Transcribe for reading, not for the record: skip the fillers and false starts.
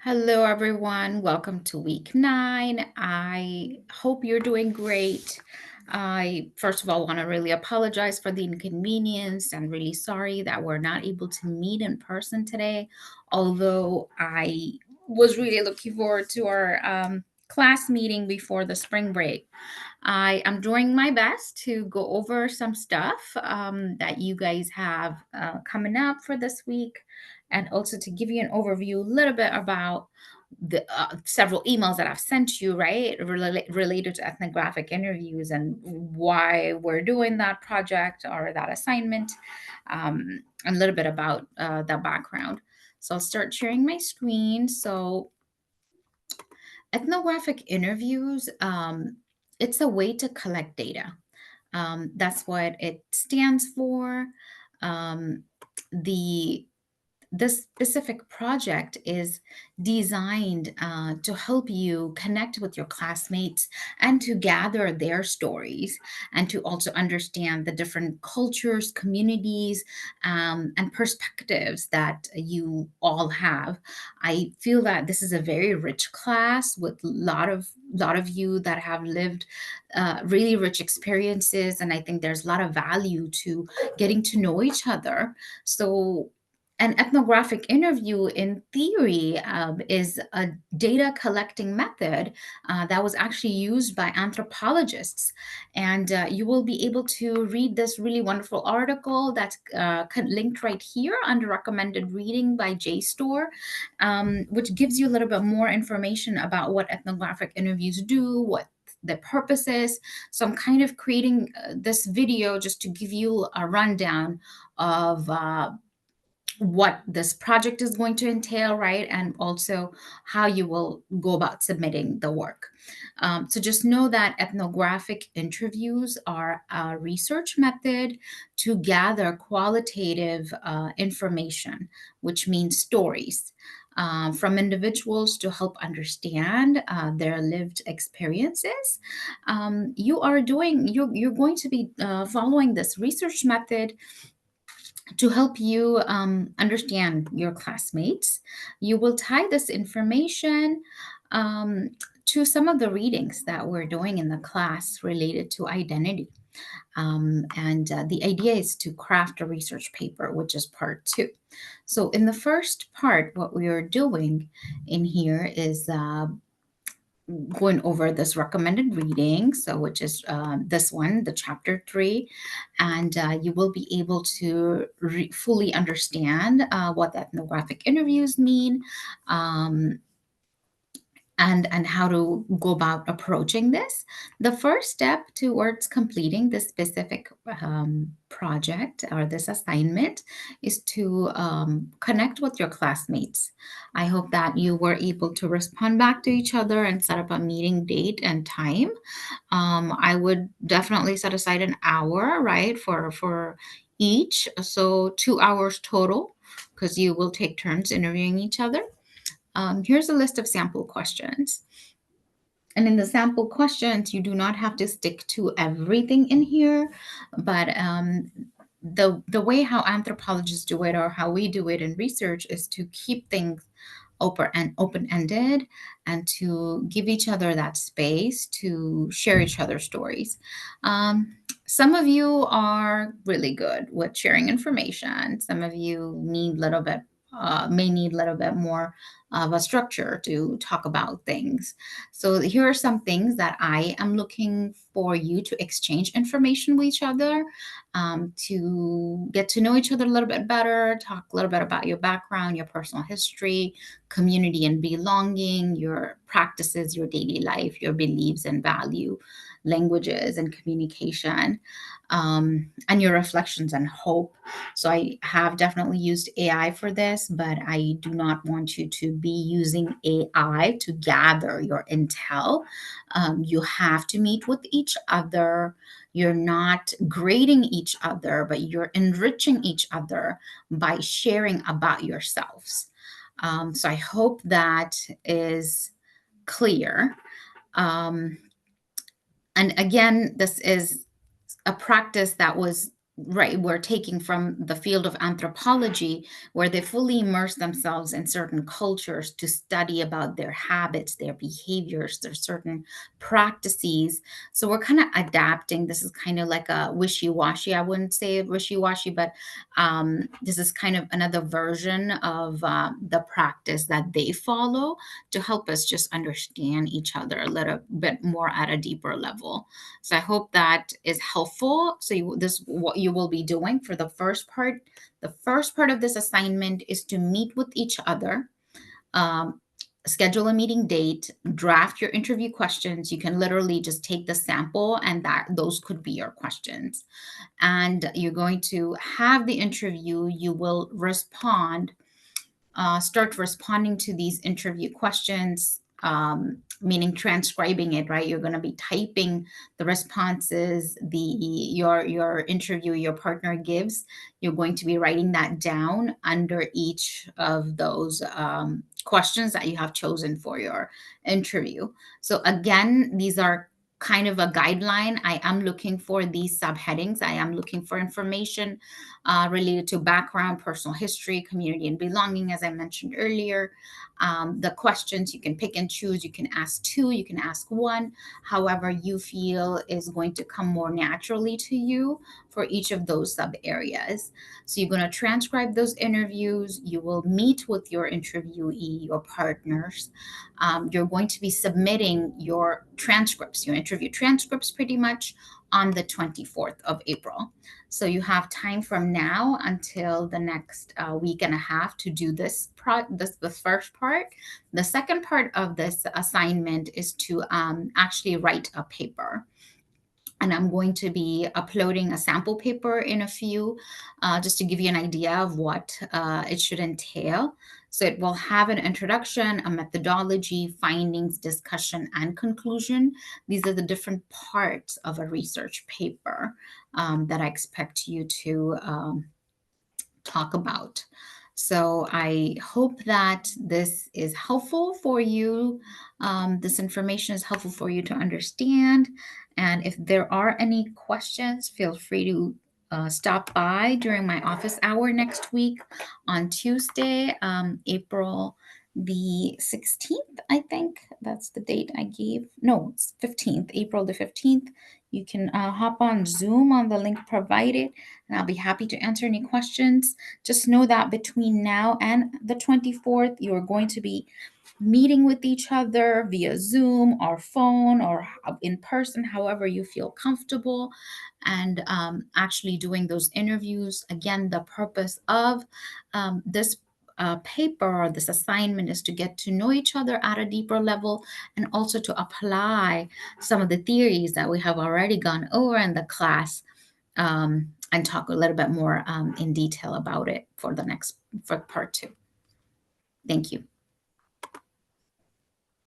Hello, everyone. Welcome to week 9. I hope you're doing great. I, first of all, want to really apologize for the inconvenience and really sorry that we're not able to meet in person today. Although I was really looking forward to our class meeting before the spring break. I am doing my best to go over some stuff that you guys have coming up for this week, and also to give you an overview a little bit about the several emails that I've sent you, right, related to ethnographic interviews and why we're doing that project or that assignment, and a little bit about the background. So I'll start sharing my screen. So ethnographic interviews, it's a way to collect data. That's what it stands for. Um, the this specific project is designed to help you connect with your classmates and to gather their stories and to also understand the different cultures, communities, and perspectives that you all have. I feel that this is a very rich class with a lot of you that have lived really rich experiences, and I think there's a lot of value to getting to know each other. So an ethnographic interview, in theory, is a data collecting method that was actually used by anthropologists. And you will be able to read this really wonderful article that's linked right here under recommended reading by JSTOR, which gives you a little bit more information about what ethnographic interviews do, what the purpose is. So I'm kind of creating this video just to give you a rundown of what this project is going to entail, right? And also how you will go about submitting the work. So just know that ethnographic interviews are a research method to gather qualitative information, which means stories. From individuals to help understand their lived experiences. You're going to be following this research method to help you understand your classmates. You will tie this information um, to some of the readings that we're doing in the class related to identity. And the idea is to craft a research paper, which is part 2. So, in the first part, what we are doing in here is going over this recommended reading, so which is this one, the chapter 3, and you will be able to fully understand what the ethnographic interviews mean, um, and how to go about approaching this. The first step towards completing this specific project or this assignment is to connect with your classmates. I hope that you were able to respond back to each other and set up a meeting date and time. I would definitely set aside an hour, right, for each, so 2 hours total, because you will take turns interviewing each other. Here's a list of sample questions. And in the sample questions, you do not have to stick to everything in here, but the way how anthropologists do it or how we do it in research is to keep things open-ended and to give each other that space to share each other's stories. Some of you are really good with sharing information. Some of you need little bit may need a little bit more of a structure to talk about things. So here are some things that I am looking for you to exchange information with each other, to get to know each other a little bit better, talk a little bit about your background, your personal history, community and belonging, your practices, your daily life, your beliefs and value, languages and communication, and your reflections and hope. So I have definitely used AI for this, but I do not want you to be using AI to gather your intel. You have to meet with each other. You're not grading each other, but you're enriching each other by sharing about yourselves. So I hope that is clear. Um, and again, this is a practice that was right, we're taking from the field of anthropology, where they fully immerse themselves in certain cultures to study about their habits, their behaviors, their certain practices. So we're kind of adapting. This is kind of like a wishy-washy. I wouldn't say wishy-washy, but this is kind of another version of the practice that they follow to help us just understand each other a little bit more at a deeper level. So I hope that is helpful. So this what you will be doing for the first part. The first part of this assignment is to meet with each other, um, schedule a meeting date, draft your interview questions. You can literally just take the sample, and that those could be your questions. And you're going to have the interview. You will start responding to these interview questions, meaning transcribing it, right? You're going to be typing the responses your interview your partner gives. You're going to be writing that down under each of those questions that you have chosen for your interview. So again, these are kind of a guideline. I am looking for these subheadings. I am looking for information related to background, personal history, community, and belonging, as I mentioned earlier. The questions you can pick and choose. You can ask two, you can ask one, however you feel is going to come more naturally to you for each of those sub areas. So you're going to transcribe those interviews. You will meet with your interviewee, your partners. You're going to be submitting your transcripts, your interview transcripts, pretty much on the 24th of April. So you have time from now until the next week and a half to do this the first part. The second part of this assignment is to actually write a paper. And I'm going to be uploading a sample paper in a few, just to give you an idea of what it should entail. So it will have an introduction, a methodology, findings, discussion, and conclusion. These are the different parts of a research paper that I expect you to talk about. So I hope that this is helpful for you. This information is helpful for you to understand. And if there are any questions, feel free to stop by during my office hour next week on Tuesday, April the 16th, I think. That's the date I gave. No, it's 15th, April the 15th. You can hop on Zoom on the link provided, and I'll be happy to answer any questions. Just know that between now and the 24th, you're going to be meeting with each other via Zoom or phone or in person, however you feel comfortable, and actually doing those interviews. Again, the purpose of this paper or this assignment is to get to know each other at a deeper level, and also to apply some of the theories that we have already gone over in the class, and talk a little bit more in detail about it for part two. Thank you.